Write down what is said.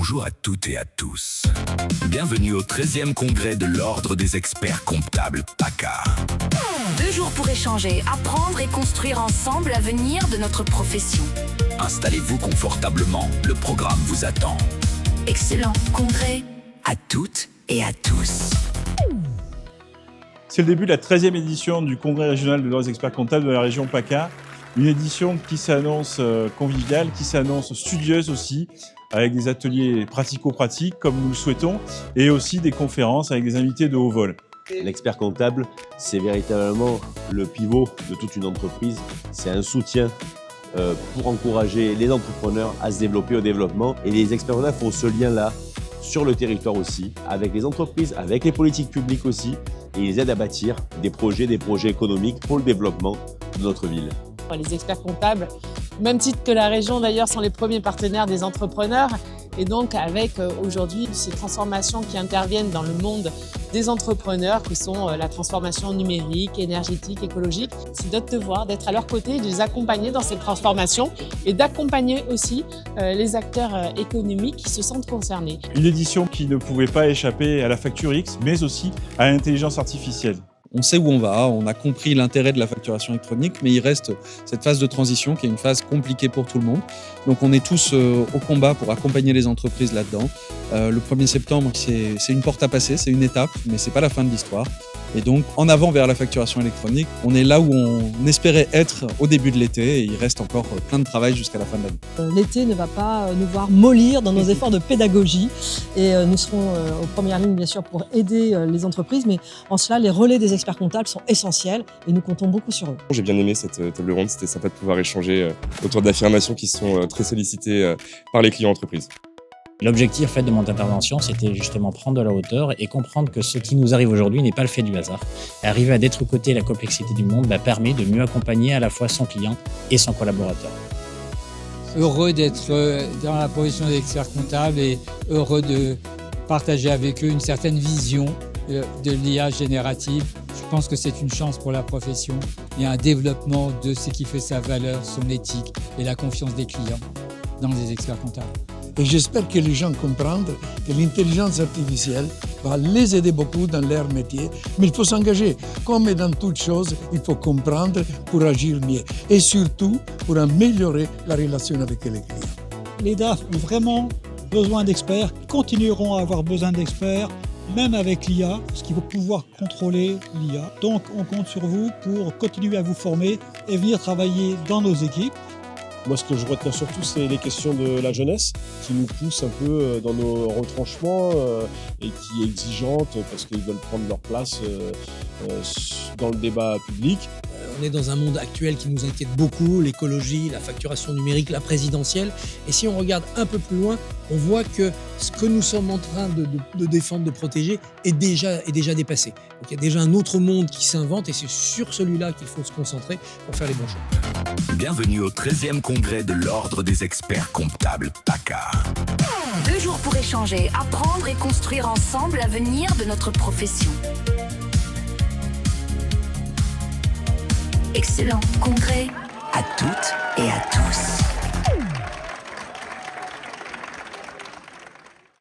Bonjour à toutes et à tous. Bienvenue au 13e congrès de l'Ordre des experts comptables PACA. 2 jours pour échanger, apprendre et construire ensemble l'avenir de notre profession. Installez-vous confortablement, le programme vous attend. Excellent congrès à toutes et à tous. C'est le début de la 13e édition du Congrès régional de l'Ordre des experts comptables de la région PACA. Une édition qui s'annonce conviviale, qui s'annonce studieuse aussi, avec des ateliers pratico-pratiques comme nous le souhaitons, et aussi des conférences avec des invités de haut vol. L'expert comptable, c'est véritablement le pivot de toute une entreprise. C'est un soutien pour encourager les entrepreneurs à se développer au développement. Et les experts comptables font ce lien-là sur le territoire aussi, avec les entreprises, avec les politiques publiques aussi, et ils aident à bâtir des projets économiques pour le développement de notre ville. Les experts comptables, au même titre que la région d'ailleurs, sont les premiers partenaires des entrepreneurs. Et donc avec aujourd'hui ces transformations qui interviennent dans le monde des entrepreneurs, qui sont la transformation numérique, énergétique, écologique, c'est notre devoir d'être à leur côté, de les accompagner dans cette transformation et d'accompagner aussi les acteurs économiques qui se sentent concernés. Une édition qui ne pouvait pas échapper à la facture X, mais aussi à l'intelligence artificielle. On sait où on va, on a compris l'intérêt de la facturation électronique, mais il reste cette phase de transition qui est une phase compliquée pour tout le monde. Donc on est tous au combat pour accompagner les entreprises là-dedans. Le 1er septembre, c'est une porte à passer, c'est une étape, mais c'est pas la fin de l'histoire. Et donc en avant vers la facturation électronique, on est là où on espérait être au début de l'été, et il reste encore plein de travail jusqu'à la fin de l'année. L'été ne va pas nous voir mollir dans nos efforts de pédagogie, et nous serons aux premières lignes bien sûr pour aider les entreprises, mais en cela les relais des experts comptables sont essentiels et nous comptons beaucoup sur eux. J'ai bien aimé cette table ronde, c'était sympa de pouvoir échanger autour d'affirmations qui sont très sollicitées par les clients entreprises. L'objectif de mon intervention, c'était justement prendre de la hauteur et comprendre que ce qui nous arrive aujourd'hui n'est pas le fait du hasard. Arriver à détricoter la complexité du monde permet de mieux accompagner à la fois son client et son collaborateur. Heureux d'être dans la profession d'expert comptable et heureux de partager avec eux une certaine vision de l'IA générative. Je pense que c'est une chance pour la profession et un développement de ce qui fait sa valeur, son éthique et la confiance des clients dans les experts comptables. Et j'espère que les gens comprennent que l'intelligence artificielle va les aider beaucoup dans leur métier, mais il faut s'engager. Comme dans toute chose, il faut comprendre pour agir mieux et surtout pour améliorer la relation avec les clients. Les DAF ont vraiment besoin d'experts, continueront à avoir besoin d'experts, même avec l'IA, parce qu'il faut pouvoir contrôler l'IA. Donc on compte sur vous pour continuer à vous former et venir travailler dans nos équipes. Moi, ce que je retiens surtout, c'est les questions de la jeunesse qui nous poussent un peu dans nos retranchements et qui est exigeante parce qu'ils veulent prendre leur place dans le débat public. On est dans un monde actuel qui nous inquiète beaucoup, l'écologie, la facturation numérique, la présidentielle. Et si on regarde un peu plus loin, on voit que ce que nous sommes en train de défendre, de protéger, est déjà dépassé. Donc il y a déjà un autre monde qui s'invente et c'est sur celui-là qu'il faut se concentrer pour faire les bons choix. Bienvenue au 13e congrès de l'Ordre des experts comptables PACA. 2 jours pour échanger, apprendre et construire ensemble l'avenir de notre profession. Excellent congrès à toutes et à tous.